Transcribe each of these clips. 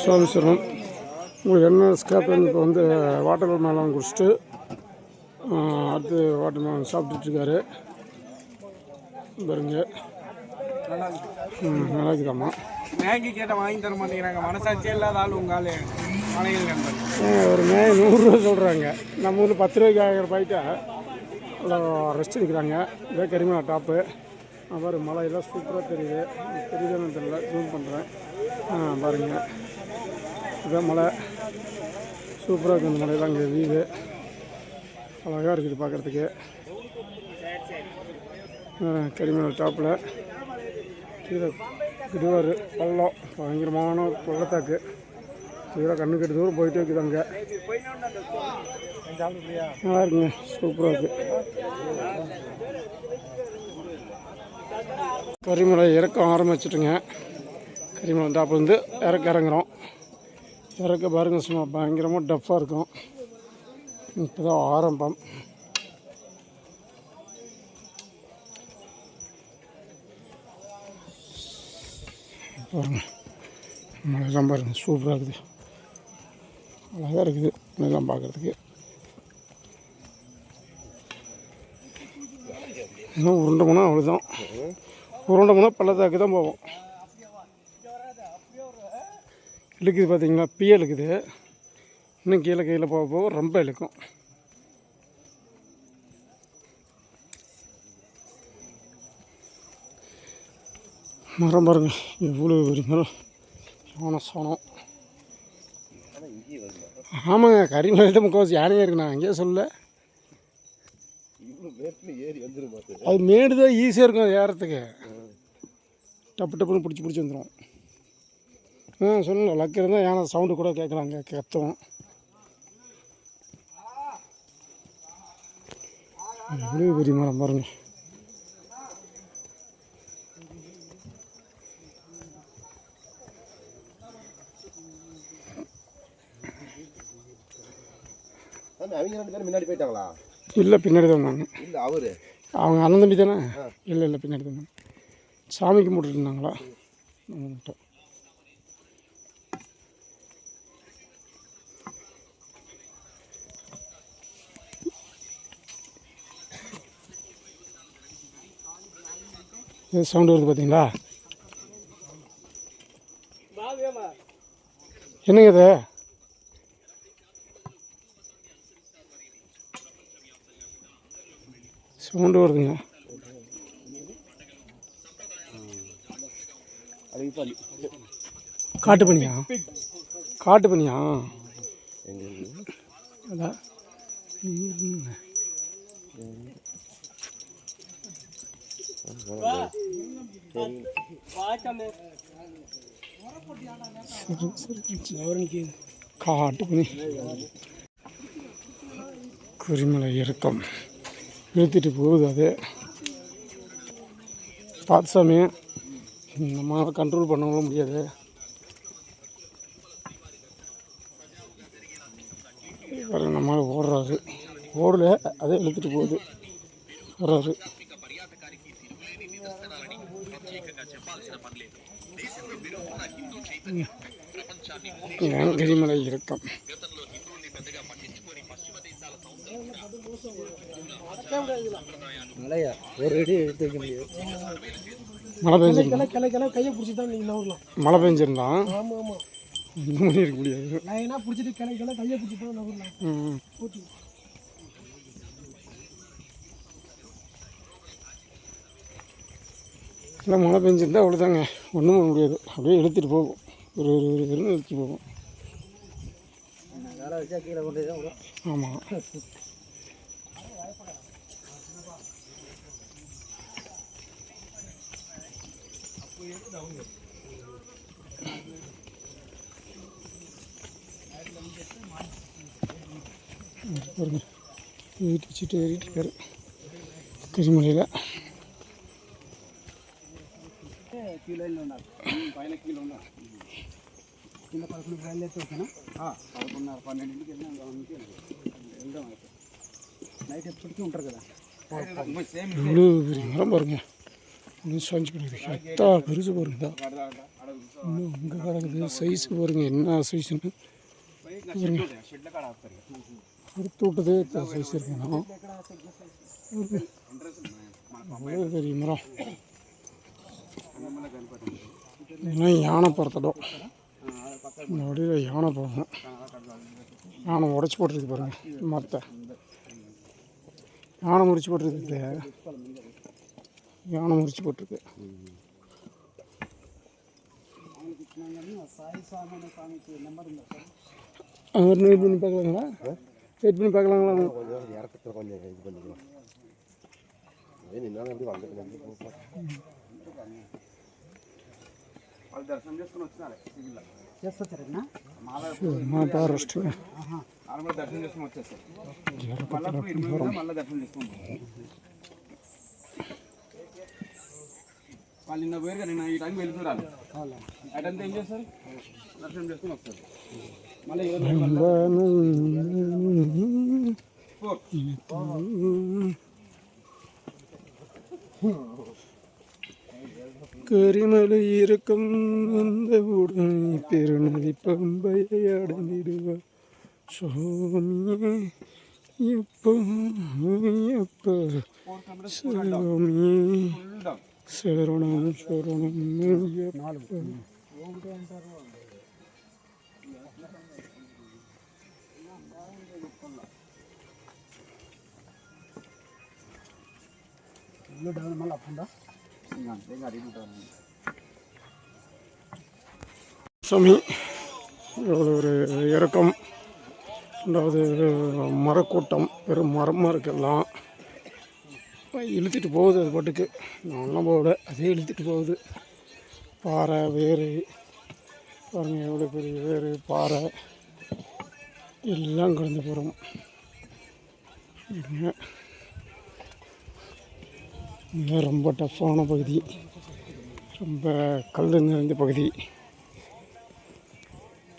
சுவாமி சரணம். உங்களுக்கு என்ன ஸ்கேப் இப்போ வந்து வாட்டர் மேலாம் குடிச்சிட்டு அடுத்து வாட்டர் மேலாம் சாப்பிட்டுட்ருக்காரு பாருங்க. நல்லா இருக்குதாம்மா. மேகி கேட்டால் வாங்கி தர மாட்டேங்கிறாங்க. மனசாட்சியே இல்லாத ஆள் உங்கள் ஒரு மேகி 100 ரூபா சொல்கிறாங்க. நம்ம ஊரில் 10 ரூபாய்க்கு ஆகிற பாய்ட்டா நல்லா ரெஸ்ட் எடுக்கிறாங்க. இதே கரிமலை டாப்பு. பாரு மலையெல்லாம் சூப்பராக தெரியுது. தெரியுதுன்னு தெரியல, ஜூம் பண்ணுறேன். பாருங்கள், இதான் மலை சூப்பராக இருக்குது. இந்த மலையெல்லாம் இங்கே வீடு அழகாக இருக்குது பார்க்குறதுக்கு. கரிமலை டாப்பில் கீழே கிடுவார் பள்ளம், பயங்கரமான பள்ளத்தாக்கு. கீழே கண்ணு கெட்டு தூரம் போயிட்டே இருக்குது. அங்கே நல்லா இருக்குங்க, சூப்பராக இருக்குது. கரிமலை இறக்கம் ஆரம்பிச்சிட்டுங்க. கரிமலை டாப்லேருந்து இறங்குறோம். இறக்க பாருங்க, சும்மா பயங்கரமாக டஃப்பாக இருக்கும். இப்போ தான் ஆரம்பம். பாருங்க, மலையெல்லாம் பாருங்க, சூப்பராக இருக்குது, அழகாக இருக்குது மலையெல்லாம் பார்க்குறதுக்கு. இன்னும் உருண்டை போனால் அவ்வளோதான். உருண்டை போனால் பள்ளத்தாக்கு தான் போவோம். இழுக்குது பார்த்தீங்களா, பிய இழுக்குது. இன்னும் கீழே போக போக ரொம்ப இழுக்கும். மரம் பாருங்க, எவ்வளோ பெரிய மரம். சோனம். ஆமாங்க, கரிமலையிட்ட முக்கால்வாசி யானையாக இருக்கு. நான் அங்கேயே சொல்ல, அது மேடு தான் ஈஸியாக இருக்கும். அது ஏறத்துக்கு டப்புன்னு பிடிச்சி வந்துடும். சொல்லலாம், லக்கு இருந்தால் யானை சவுண்டு கூட கேட்கலாங்க, கத்தும். எவ்வளோ பெரிய மரம் பாருங்க. அவங்க 2 பேரும் முன்னாடி போயிட்டாங்களா? இல்லை, பின்னாடி தான் வந்தாங்க. இல்லை, அவரு அவங்க அண்ணன் தம்பி தானே? இல்லை, பின்னாடி தான் வந்தாங்க. சாமி கும்பிட்டு இருந்தாங்களா? சவுண்டு வருது பார்த்தீங்களா? என்னங்க இது? சவுண்டு வருதுங்க. காட்டு பண்ணியா? அதான் காட்டு பண்ணி. கரிமலை இறக்கம் இழுத்துட்டு போகுது. அது பார்த்து சாமி, நம்ம கண்ட்ரோல் பண்ணவும் முடியாது. நம்ம ஓடுறாரு, ஓடல, அதே இழுத்துட்டு போகுது. வர்றாரு. கரிமலை இறக்கம். மழையா ஒரு அடி எடுத்து வைக்க முடியாது. மழை பெஞ்சிருந்தா கையை பிடிச்சி தான் நீங்கள் நகரலாம். மழை பெஞ்சிருந்தா ஆமாம் இந்த மாதிரி இருக்க முடியாது. லைனாக பிடிச்சிட்டு கையை பிடிச்சி தான் நகரலாம். இல்லை, மழை பெஞ்சிருந்தா அவ்வளோதாங்க, ஒன்றும் பண்ண முடியாது. அப்படியே எடுத்துகிட்டு போகும். ஒரு எடுத்துகிட்டு போகும். வேலை வச்சா கீழே கொண்டு தான் வரும். ஆமாம். பாருங்க, வீட்டு வச்சுட்டு ஏறிட்டு இருக்காரு கரிமலையில். கீழே இல்லை, பையனை கீழே உண்டா కింద 11 రైలు అయితే ఓకేనా 11:30 12కి వెళ్ళి అங்கே వెళ్దాం. అయితే నైట్ ఎప్పటికీ ఉంటారు కదా. இவ்வளோ பெரிய மரம் பாருங்க, இன்னும் சாஞ்சு கிடக்குது. எத்தா பெருசு பாருங்கதா. இன்னும் அங்கே கிடக்குது. சைஸு பாருங்க என்ன சைஸுன்னு எடுத்து விட்டதே சைஸ் இருக்குண்ணா. அவ்வளோ பெரிய மரம். இதெல்லாம் யானை பறத்தடம். இந்த வழியில் யானை போகணும். யானை உடச்சி போட்டுருக்கு பாருங்கள் மரத்தை. யானை முறிச்சு போட்டிருக்கு. யானை முறிச்சு போட்டிருக்கு. அவர் வெயிட் பண்ணி பார்க்கலாங்களா? வெயிட் பண்ணி பார்க்கலாங்களா? இறக்கத்தில் கொஞ்சம் இது பண்ணிக்கலாம். నిన్న దర్శనం చేసుకుని వచ్చినారే చేస్తారన్నా మహారాష్ట్ర నార్మల్ దర్శనం చేసుకుని వచ్చేస్తారు. మళ్ళీ దర్శనం చేసుకుంటాం. వాళ్ళు నిన్న పోయారు కదా, నిన్న ఈ టైంకి వెళ్తున్నారు. అటంతా ఏం చేస్తారు? దర్శనం చేసుకుని వస్తారు. మళ్ళీ கரிமலை இருக்கும் அந்த உடனே பெருநதி பம்பையை அடைந்திடுவார் சுவாமியே எப்போ எப்போ சுவாமியே சரணம் சரணம் ஐயப்பா. మళ్ళీ అప్పుందా சாமி இவ்வளோ ஒரு இறக்கம். ரெண்டாவது மரக்கூட்டம், வெறும் மரமாக இருக்கலாம். இழுத்துட்டு போகுது அது பாட்டுக்கு. நான்லாம் போகல, அதே இழுத்துட்டு போகுது. பாறை வேறு பாருங்கள், எவ்வளோ பெரிய வேறு பாறை எல்லாம் கடந்து போகிறோம். இது ரொம்ப டஃப்பான பகுதி, ரொம்ப கல் நிறைந்த பகுதி.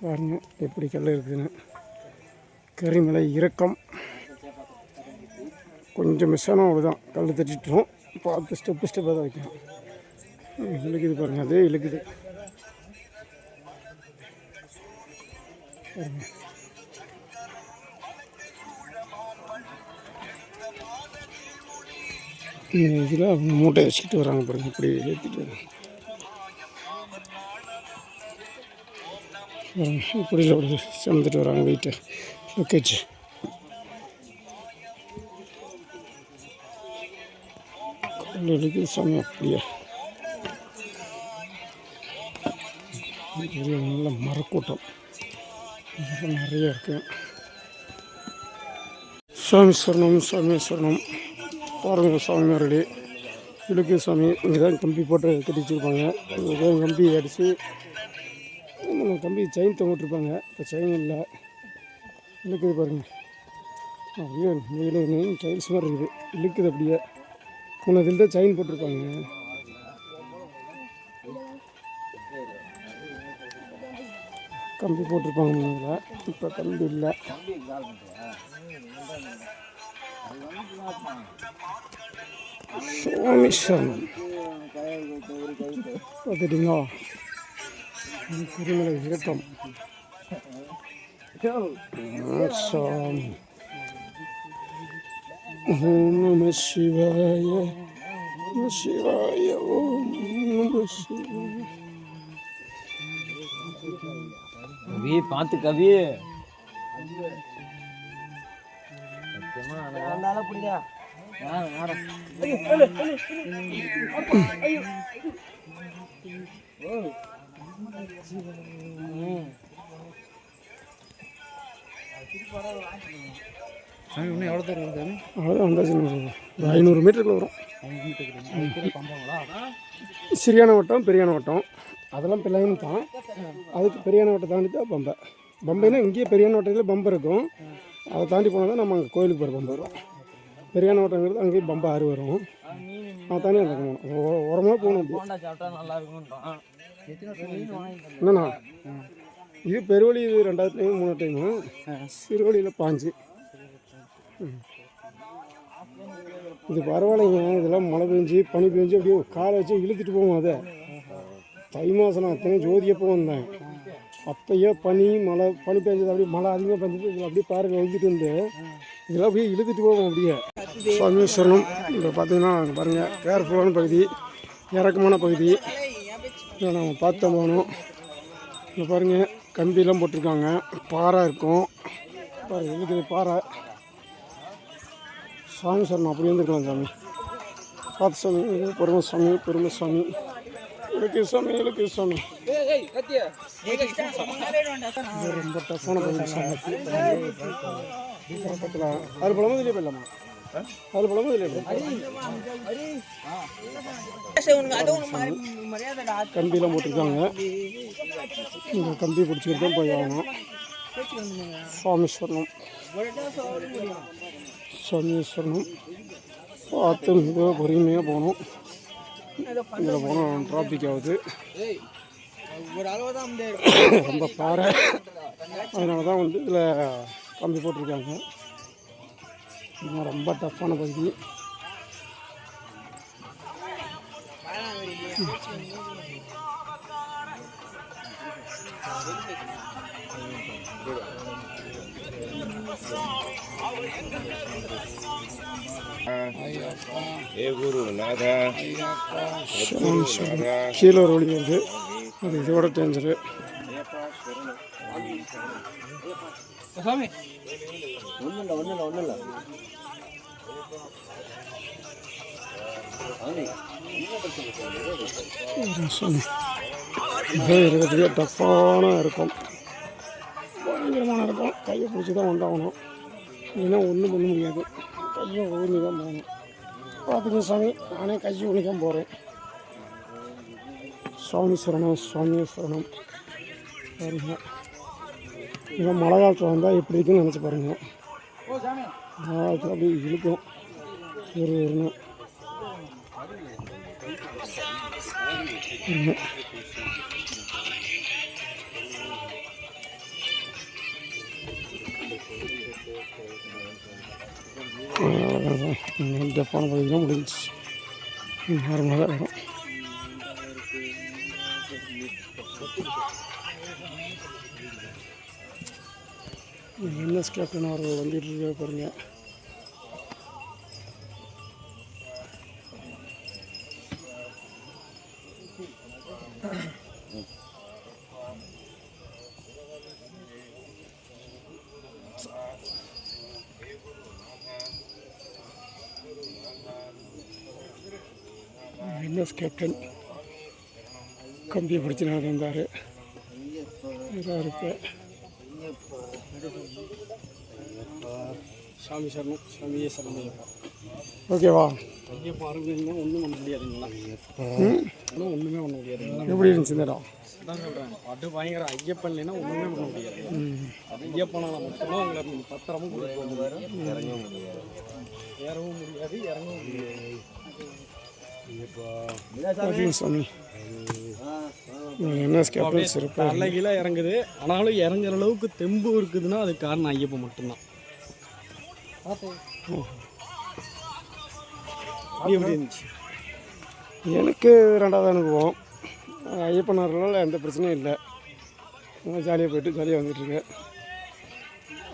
பாருங்கள் எப்படி கல் இருக்குதுன்னு. கரிமலை இறக்கம். கொஞ்சம் மிஸ் ஆனால் அவ்வளோதான், கல் தட்டிட்டோம். பார்த்து ஸ்டெப்பு ஸ்டெப்பாக தான் வைக்கணும். இழுக்குது பாருங்கள், அதே இழுக்குது பாருங்கள். இதில் அவங்க மூட்டை வச்சுக்கிட்டு வராங்க பாருங்கள், இப்படி ஏற்றிட்டு வராங்க. இப்படி அப்படி சேர்ந்துட்டு வராங்க வெயிட்டு லக்கேஜ். கொள்ளைக்கு சாமி அப்படியே பெரிய நல்ல மரக்கூட்டம் நிறைய இருக்கு. சாமி சரணம், சாமி சரணம். பாருங்கள் சாமி மறுபடி இழுக்கு சாமி. இங்கே தான் கம்பி போட்டு கட்டி வச்சுருப்பாங்க. இங்கே கம்பி அடித்து கம்பி செயின் தொங்கிட்டுருப்பாங்க. இப்போ செயின் இல்லை, இழுக்குது பாருங்கள். அப்படியே நீங்க டைல்ஸ் மாதிரி இருக்குது, இழுக்குது அப்படியே. முன்னதில் தான் செயின் போட்டிருப்பாங்க. கம்பி போட்டிருப்பாங்க முன்னதில், இப்போ கம்பி இல்லை. சுவாமி சரணம். பார்த்துட்டிங்களா, திருமலை இறக்கம். சாமி ஓம் நம சிவாய, நம சிவாய, ஓம் நம சிவாய. கவி பார்த்து கவி பிடிக்கா. இன்னும் எவ்வளோ தூரம் வருது? அவ்வளோதான் வந்தாச்சு. ஒரு 500 மீட்டருக்குள்ள வரும். சிறியான வட்டம், பெரியான வட்டம், அதெல்லாம் பிள்ளைன்னு தான். அதுக்கு பெரியான வட்டம் தாண்டி தான் பம்பை. பம்பைனா இங்கேயே பெரியான வட்டத்தில் பம்பை இருக்கும். அதை தாண்டி போனால் தான் நம்ம அங்கே கோயிலுக்கு போகிற பம்பை வரும். பெரியான வட்டங்கிறது அங்கேயும் பம்பை ஆறு வரும். அதை தாண்டி அந்த போகணும், உரமாக போகணும். என்னண்ணா இது பெருவழி, இது 2வது டைம் 3வது டைமு. சிறுவழியில் 5. இது பரவாயில்லைங்க. இதெல்லாம் மழை பெஞ்சு பனி பெஞ்சு அப்படியே காலை வச்சு இழுத்துட்டு போவோம். அதை தை மாதம் நான் அத்தனை ஜோதியப்போ வந்தேன். அப்பயே பனி பெஞ்சது அப்படியே மழை அதிகமாக பெஞ்சது. இதில் அப்படியே பாருங்கள் எழுதிட்டு வந்து இதெல்லாம் அப்படியே இழுத்துட்டு போவோம் அப்படியே. சுவாமீஸ்வரனம் இப்போ பார்த்தீங்கன்னா பாருங்கள் கேர்ஃபுல்லான பகுதி, இறக்கமான பகுதி. இதை நம்ம பார்த்து போகணும். இங்கே பாருங்கள் கம்பியெல்லாம் போட்டிருக்காங்க, பாறை இருக்கும் பாருங்கள், இருக்குது பாறை. சாமி சரணம் அப்படி வந்துருக்கலாம் சாமி. பார்த்து சாமி, பெருமை சாமி, பெருமை சாமி, இலக்கிய சாமி, இலக்கிய சாமி. இது ரொம்ப டஃப்பான பகுதி சாமி. பக்கத்தில் அது பழமதிலே போயிடலாமா? அது பழமதிலே கம்பியெல்லாம் போட்டிருக்காங்க. இந்த கம்பி பிடிச்சிக்கிட்டு தான் போய் ஆகணும். சுவாமீஸ்வரனம் சுவாமீஸ்வரனம் பார்த்து மிக பொறுமையாக போகணும். இதில் போனால் டிராஃபிக் ஆகுது, ரொம்ப பாறை. அதனால தான் வந்து இதில் கம்பி போட்டிருக்காங்க. இது ரொம்ப டஃப்பான பகுதி. கீழே ஒரு வழி வருது, அது இதோட டேஞ்சரு. இதே இருக்கிறதுலே டஃப்பான இருக்கும், பயங்கரமான இருக்கும். கையை பிடிச்சி தான் வந்தாகணும், இல்லைன்னா ஒன்றும் பண்ண முடியாது. கையை ஊனி தான் போகணும். பார்த்துங்க சாமி, நானே கையை ஊனி தான் போகிறேன். சுவாமி சரணம், சுவாமி சரணம். பாருங்க, இவன் மழை காலத்தில் வந்தால் எப்படி இருக்குன்னு நினச்சி பாருங்கள். மழை காலத்தில் அப்படியே இழுக்கும் ஒருன்னு. டஃப்பான பகுதியெலாம் முடிஞ்சிச்சு, நார்மலாக தான் வரும். என்எஸ் கேப்டன் அவர்கள் வந்துட்டு இருக்க பாருங்க. என்எஸ் கேப்டன் கம்பியை பிடிச்சி நான் வந்தார். இதாக இருக்கு. சாமி சரணம், சாமியே சரணம். ஓகேவா? ஐயப்பா அருமைன்னா ஒன்றும் பண்ண முடியாதுங்களா? இன்னும் ஒன்றுமே பண்ண முடியாதுங்களா? எப்படி இருந்துச்சு இந்த இடம்? அதான் சொல்கிறேன், அது பயங்கரம். ஐயப்பன் இல்லைன்னா ஒன்றுமே பண்ண முடியாது. ஐயப்பனால் மட்டும்தான் உங்களை பத்திரமும் கொடுக்க முடியாது, இறங்கவும் முடியாது, ஏறவும் முடியாது, இறங்கவும் முடியாது. சாமி என்எஸ் கேப்டன் சிறப்பு. நல்ல கீழே இறங்குது, ஆனாலும் இறங்குற அளவுக்கு தெம்பு இருக்குதுன்னா அது காரணம் ஐயப்பன் மட்டும்தான். எப்படி இருந்துச்சு? எனக்கு ரெண்டாவது அனுபவம். ஐயப்பனார்களால் எந்த பிரச்சனையும் இல்லை, ஜாலியாக போய்ட்டு ஜாலியாக வந்துட்டுருக்கேன்.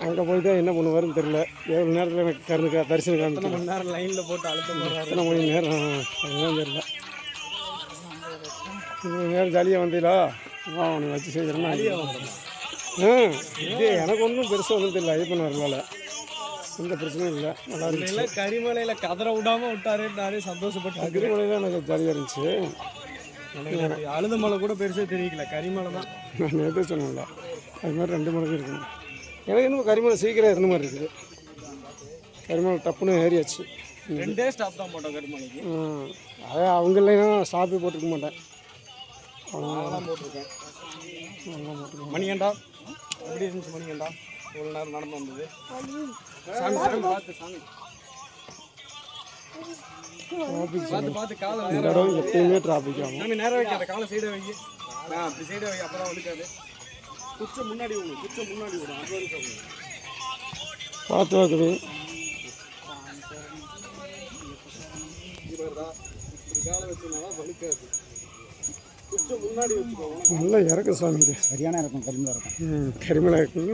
அங்கே போய் தான் என்ன பண்ணுவாருன்னு தெரில. எவ்வளோ நேரத்தில் எனக்கு தரிசனம் காமிச்சு மணி நேரம் லைனில் போட்டு அழுத்த எத்தனை மணி நேரம் அதுதான் தெரில. இவ்வளோ நேரம் ஜாலியாக வந்தீங்களா? அவனை வச்சு செய்கிறேன்னா இது எனக்கு ஒன்றும் பெருசாக ஒன்றும் தெரியல. ஐயப்பனார்களால் எந்த பிரச்சனையும் இல்லை, நல்லா இருந்துச்சு. கரிமலையில் கதற விடாமல் விட்டாருன்னாரு, சந்தோஷப்பட்டு. கரிமலையில் எனக்கு ஜாலியாக இருந்துச்சு. அழுத மலை கூட பெருசாக தெரியல, கரிமலை தான். நான் நேற்று சொன்னேன்ல, அது மாதிரி 2 மலைக்கு இருக்கணும். எனக்கு இன்னும் கரிமலை சீக்கிரம் இருந்த மாதிரி இருக்குது. கரிமலை டப்புன்னு ஏறியாச்சு. 2 ஸ்டாப் தான் போட்டோம் கரிமலைக்கு. அதே அவங்க இல்லைன்னா ஸ்டாப்பே போட்டிருக்க மாட்டேன். அதெல்லாம் போட்டிருக்கேன். மணிகண்டா எப்படி இருந்துச்சு? மணிகண்டா இவ்வளோ நேரம் நடந்து வந்தது. சாமி சாமி பார்த்து சாமி பார்த்து காலை நேரம் எப்பயுமே டிராஃபிக் ஆகும். சாமி நேரம் வைக்காத, காலை சைடை வைக்க. அப்படி சைடை வைக்க, அப்போ தான் வந்துக்காது. குச்சம் முன்னாடி விடும், குச்சம் முன்னாடி விடும். அது பார்த்து வைக்குது. நல்லா இறக்கும் சாமி இது. சரியான இருக்கும், கரும்பு இருக்கும். கரிமலை இருக்குங்க.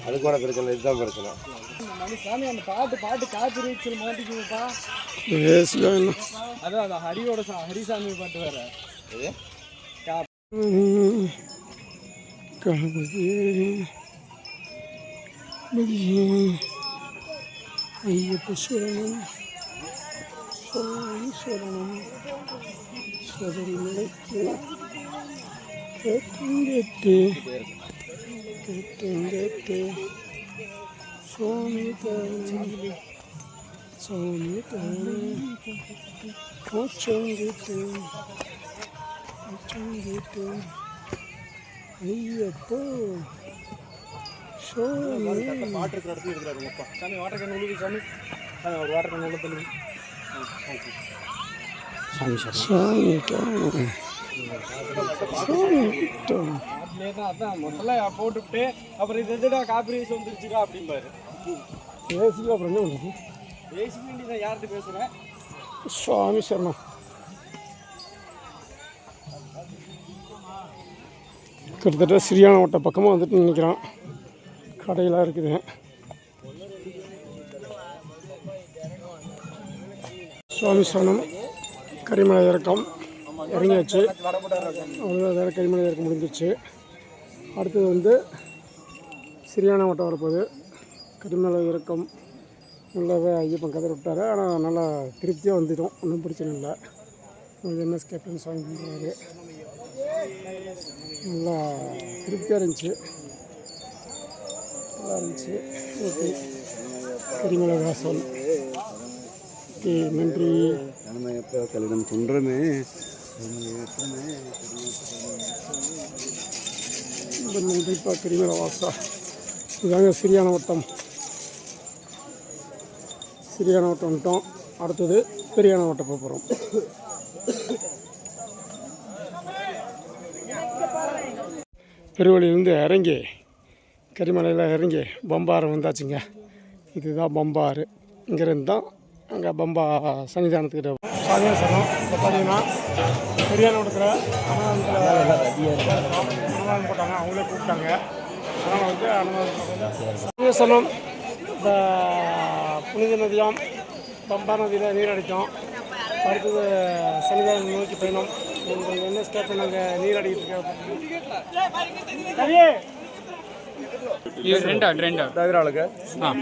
அது கூட பிரச்சனை, இதுதான் பிரச்சனை. சாமி அந்த பாட்டு காப்பி ரீச்சில் மாட்டிக்குங்கப்பா. அதான் ஹரியோட ஹரிசாமி பாட்டு வேற. ஐயப்ப சரணம் சுவாமி சரணம் சபரிமலைக்கு கேட்டு சுவாமி தானே சுவாமி தானே கோச்சங்கிட்டு ஐயப்போ சுவாமி பாட்டு இருக்கிற இடத்துல இருக்கிறாரு சாமி. வாட்டர் கேன் உழுது சாமி. ஒரு வாட்டர் கேன் உள்ள தள்ளி அதான் முதல்ல போட்டுவிட்டு அப்புறம் இது எதுடா காப்பி ரைஸ் வந்துருச்சுக்கா அப்படிம்பாரு. பேசிக்கா அப்புறம் என்ன பண்ணுறது? பேசிக்க வேண்டியதான். யார்கிட்ட பேசுகிறேன்? சுவாமி சரணம். கிட்டத்தட்ட சிறியான ஓட்ட பக்கமாக வந்துட்டு நினைக்கிறான். கடையெல்லாம் இருக்குது. சுவாமி சரணம். கரிமலை இறக்கம் இறங்கியாச்சு. அவ்வளோ வேறு கரிமலை இறக்கம் முடிஞ்சிச்சு. அடுத்தது வந்து சிறியான ஓட்டம் வரப்போகுது. கரிமலை இறக்கம் நல்லாவே ஐயப்பன் கதை விட்டார். ஆனால் நல்லா திருப்தியாக வந்துடும், ஒன்றும் பிரச்சனை இல்லை. என்எஸ் கேப்டன் சாமி பண்ணுறாரு. நல்லா திருப்தியாக இருந்துச்சு, நல்லா இருந்துச்சு. ஓகே, கரிமலை வாசல். ஓகே, நன்றி. எப்போ கல்யாணம் சொல்கிறேன்னு ரொம்ப நன்றிப்பா. கரிமலை வாசா. இதாங்க சிறியான வட்டம். சிறியான வட்டம் வந்துட்டோம். அடுத்தது பெரியான வட்டம் போகிறோம். பெருவழியிலேருந்து இறங்கி கரிமலையில் இறங்கி பம்பாறு வந்தாச்சுங்க. இதுதான் பம்பாறு. இங்கேருந்து தான் அங்கே பம்பா சன்னிதானத்துக்கிட்ட சாமியா சரணம். இப்போ பார்த்தீங்கன்னா பெரியான வட்டத்தில் அன்னதானம் போட்டாங்க. அவங்களே கூப்பிட்டாங்க. அதனால் வந்து அன்னதானம் சாமியா சரணம். இந்த புனித நதியாம் பம்பா நதியில் நீரடித்தோம். அடுத்தது சன்னிதானம் நோக்கி பயணம். உங்கள் என்எஸ் கேப்டன் நாங்கள் நீர் அடிக்கிட்டு இருக்கோம். దగ్గరాళ్ళకి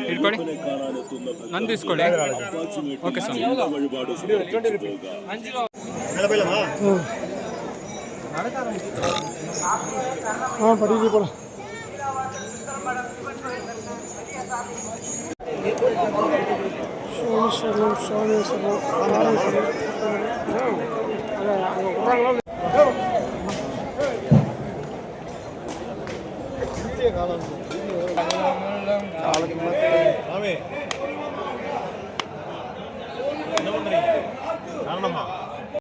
ఇట్టుకోండి నన్ను తీసుకోండి ఓకే సార్ படிக்க போல. சோமேஸ்வரம் சோமேஸ்வரம் என்ன பண்றீங்க?